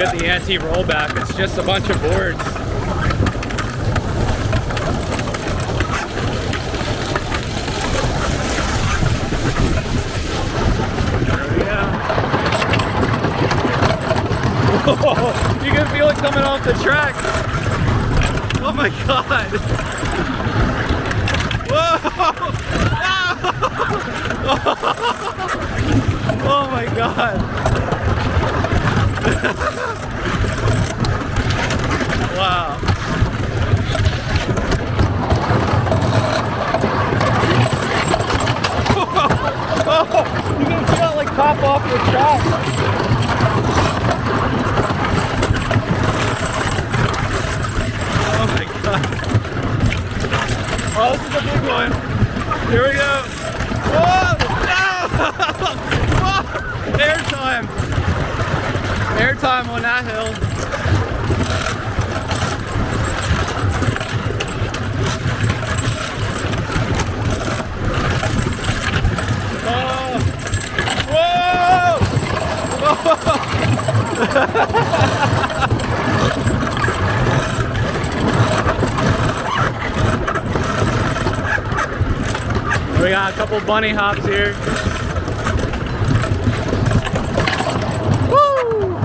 get the anti-rollback. It's just a bunch of boards. You can feel it coming off the track. Oh my god. Whoa! Oh my god. Wow. Oh, you can feel it like pop off the track. Oh, this is a big one. Here we go. Whoa! No! Whoa! Airtime. Airtime on that hill. We got a couple bunny hops here. Woo!